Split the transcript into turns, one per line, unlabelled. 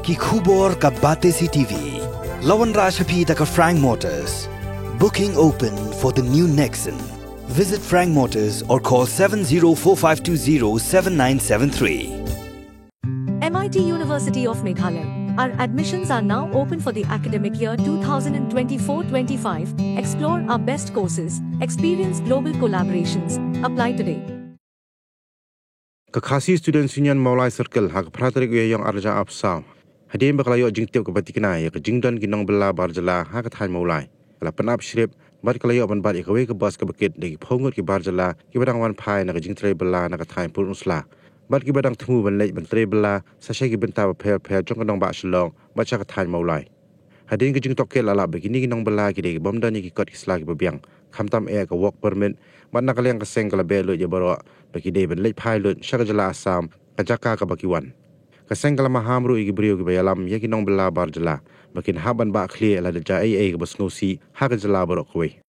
ki khubor ka bate CTV. Lawan Rashaphi taka Frank Motors. Booking open for the new Nexon. Visit Frank Motors or call 7045207973.
MIT University of Meghalaya. Our admissions are now open for the academic year 2024-25. Explore our best courses, experience global collaborations. Apply today.
Kakasi Students Union Maulai Circle hak praterik yang arja apsau. Hadim bakalayo jingtiap ke batikna ya ke jingdan ginong bela barjala hak than Maulai. Kala penap shrip bar kalayo ban bar ikawe ke bas ke bakit de phongot ki barjala ki badang wan phai na ke jingtre bela na ka than pur usla. Bar ki badang thumu ban lei ban tre bela sasai ki benta ba pher jong kanong ba shlong ba cha ka than Maulai. Hadin ke jing tokel ala begini ginong bela ki de bomdani ki kot isla ki babiang. Khamtam e ka work permit ban na kaleng ka seng kala belo je baro bagi de ban lei phai lut shakajala Assam ka jaka ka bakiwan. Kaseng kala mahamru igi brio ki bayalam ya ginong bela barjala bakin haban ba clear la de ja ai ka basnosi ha ka jala baro kwe.